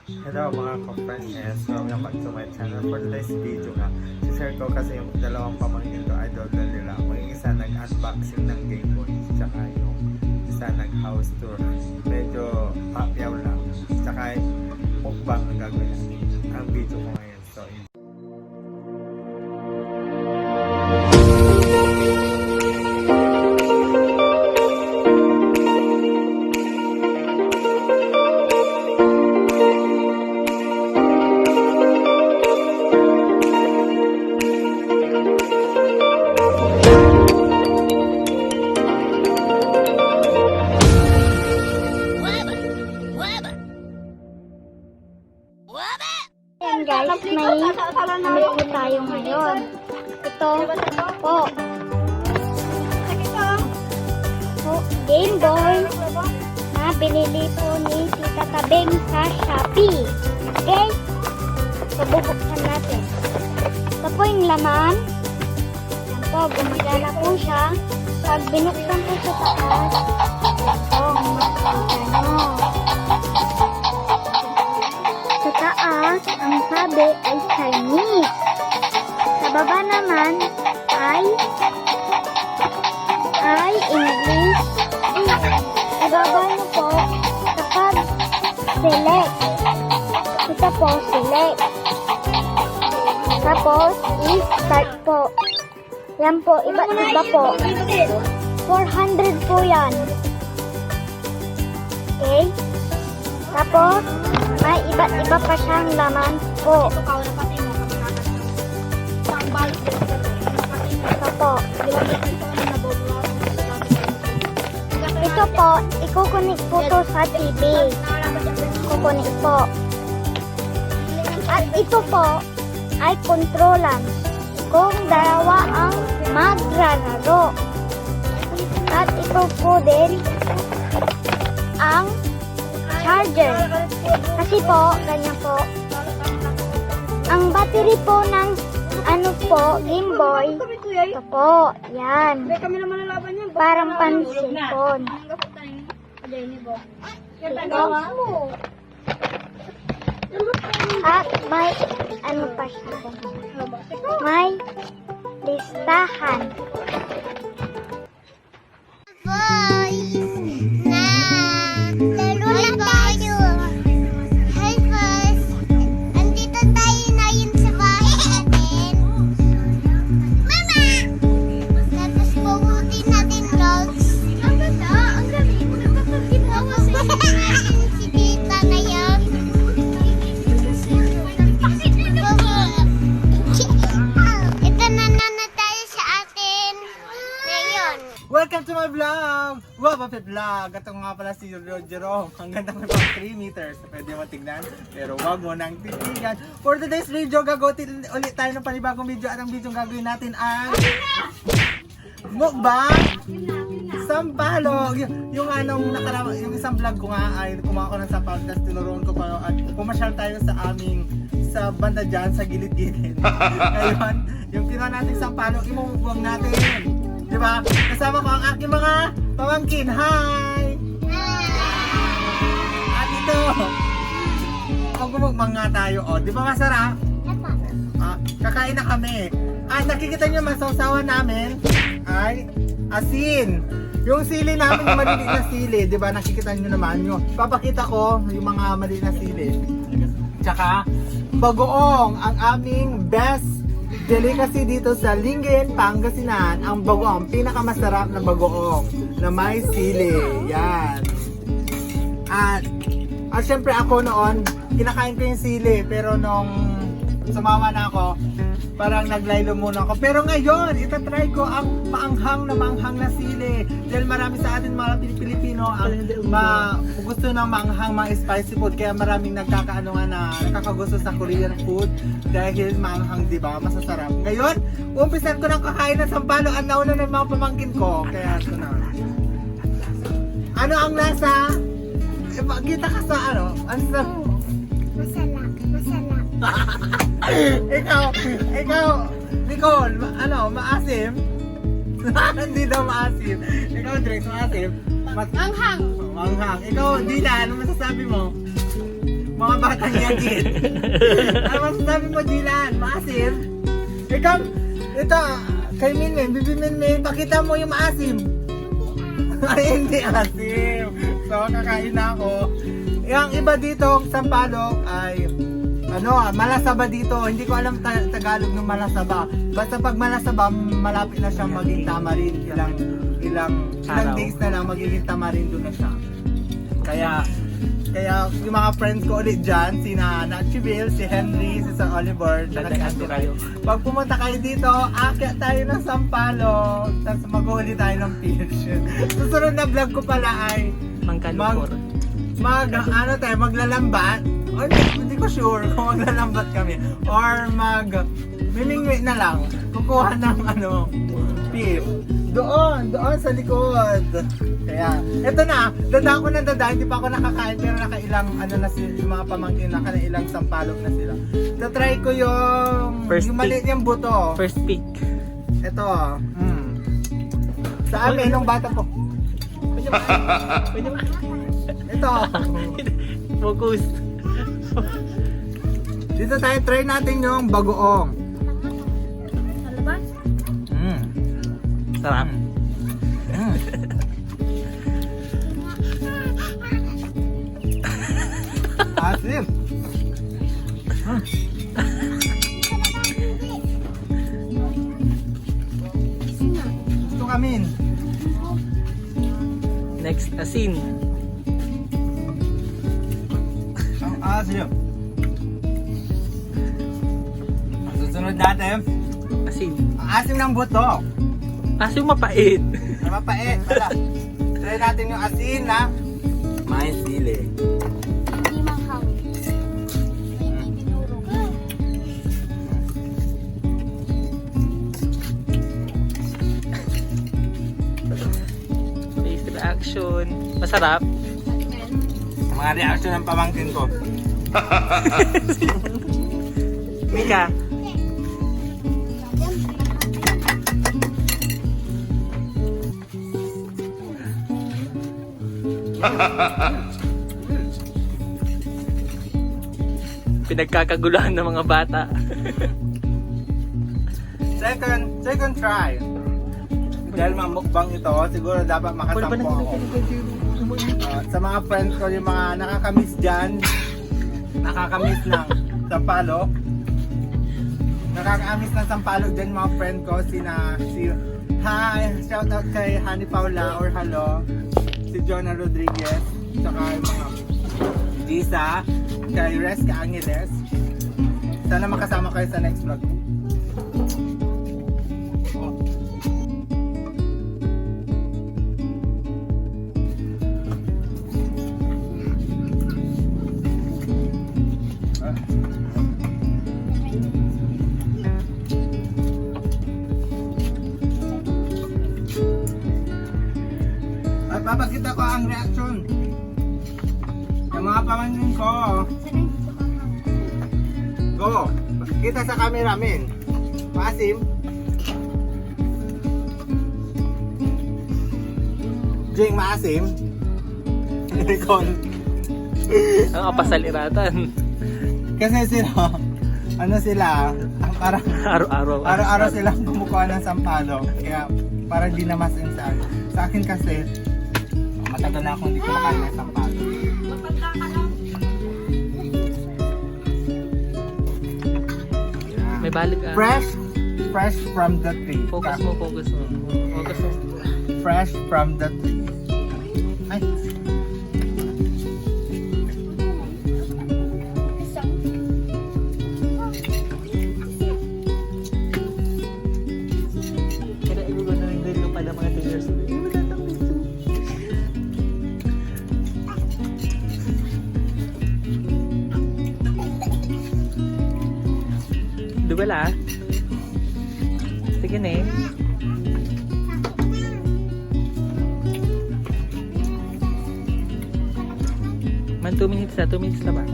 Hello mga ka-friends, welcome back to my channel. For today's video nga, share ko kasi yung dalawang pamangkin ko, idol na nila. Yung isa nag-unboxing ng Game Boy, tsaka yung isa nag-house tour. Medyo papyaw lang, tsaka mukbang ang gagawin ang video ko ngayon. So, Ayan guys, may ano po tayo ngayon. Ito po. Game Boy na binili po ni Tita Tabeng sa Shopee. Okay? So, bubuksan natin. Ito po yung laman. Ayan po, gumagana po siya. Pag binuksan po sa taas, ito ang makikita nyo. Sa taas, ang sabi ay Chinese. Sa baba naman ay English. Ibaba niyo po kapag select. Ito po, select. Tapos, i-start po. Yan po, iba-iba po. 400 po yan. Okay? Tapos, may iba't-iba pa siyang laman po. Ito po. Ito po, ikukunik po to sa TV. Kukunik po. At ito po ay kontrolan kung dalawa ang maglalaro. At ito po din ang charger. Kasi po, ganyan po. Ang battery po ng Game Boy, ito po, yan. Parang pan-cellphone. At may pa siya. May listahan. welcome to my vlog! Wow, Puppet Vlog! Ito nga pala si Jerome. Ang ganda ng 3 meters. Pwede mo tignan, pero wag mo nang titigan. For today's video, gagawin ulit tayo ng panibagong video. At ang video gagawin natin ay mukbang sampalok. Yung yung isang vlog ko nga ay kumuha ko ng sampalok, tapos tinuruan ko pa at pumasyal tayo sa banda dyan, sa gilid-gilid. Ngayon, yung kinuha natin sampalok, imumukbang natin. Diba? Kasama ko ang aking mga pamangkin. Hi! At ito, magmumukbang nga tayo. O, di ba masarap? Kakain na kami. At nakikita nyo masawsawan namin ay asin. Yung sili namin, yung maliliit na sili. Di ba? Nakikita nyo naman nyo. Papakita ko yung mga maliliit na sili. Tsaka, bagoong, ang aming best delicacy dito sa Lingayen, Pangasinan, ang bagoong, pinakamasarap na bagoong na may sili. Yan. At syempre ako noon, kinakain ko yung sili, pero nung sumama na ako, parang naglaylo muna ako. Pero ngayon, itatry ko ang maanghang na sili. Dahil marami sa atin mga Pilipino ang gusto ng maanghang, mga spicy food. Kaya maraming nakakagusto sa Korean food. Dahil maanghang, di ba? Masasarap. Ngayon, umpisan ko ng kakain ng sampalo. Ang nauna ng mga pamangkin ko. Kaya ito na. Ano ang lasa? Kita ka sa ano? Ikaw, Nicole, maasim? Hindi daw maasim. Ikaw, Drex, maasim? Manghang. Manghang. Ikaw, Dila, ano masasabi mo? Mga batang yagit. Ano masasabi mo, Dylan? Maasim? Ikaw, ito, kay Minmin, Bibi Minmin, pakita mo yung maasim. Ay, hindi asim. So, kakain na ako. Yung iba dito, Sampaloc, ay, malasaba dito. Hindi ko alam Tagalog ng malasaba. Basta pag malasaba, malapit na siyang maging tamarin. Ilang days na lang, magiging tamarin doon na siya. Kaya yung mga friends ko ulit dyan, si Nachiville, si Henry, si Sir Oliver, Dadaghan ko kayo. pag pumunta kayo dito, akyat tayo ng Sampaloc, tapos maghuli tayo ng fish. Susunod na vlog ko pala ay Mangkalupor. maglalambat. Or, hindi ko sure kung maglalambat kami. Or mimingwi na lang. Kukuha ng fish. Doon sa likod. Kaya, eto na, dada ko na dada, hindi pa ako nakakain pero nakailang, na sila, yung mga pamangkin, nakailang Sampaloc na sila. Tatry ko yung First maliit yung buto. First pick. Ito, sa amin, nung bata ko. Pwede ba? Ito, Focus. dito tayo, try natin yung bagoong. Malabas? Sarap. Asim. Gusto kamin. Next, asin. Ang asim. Ang susunod natin, Asin. ang asim ng buto. Asin mapait. Ang mapait. Wala. Try natin yung asin na may sili. Hindi manghaw. May dinurong. Taste reaction. Masarap. Mga reaction ng pamangkin ko. Mika. Pinagkakaguluhan ng mga bata. Second try. Dahil mamukbang ito, siguro dapat makasampo ako. Sa mga friends ko, yung mga nakakamiss dyan, nakakamiss ng Sampaloc. Nakakamiss ng Sampaloc dyan mga friend ko, hi, shout out kay Hani Paula or hello, si Jonah Rodriguez, saka yung mga Lisa, kay Reska Angeles. Sana makasama kayo sa next vlog. At papakita ko ang reaction ng mga pamangkin ko. Go! Kita sa camera, men. Maasim. Jing, maasim. Nicole. Ang kapasaliratan. Kasi sila, parang Araw-araw. silang kumukuha ng Sampaloc. Kaya parang di na masin sa akin. Sa akin kasi, matagal na akong hindi kumakain ng Sampaloc. May balik ah. Fresh from the tree. Focus mo. Focus mo. Fresh from the tree. Ay, Kaya igulo na rin dito pala mga 10 years old. Dubala. Sige na eh. Man 2 minutes na. 2 minutes na ba?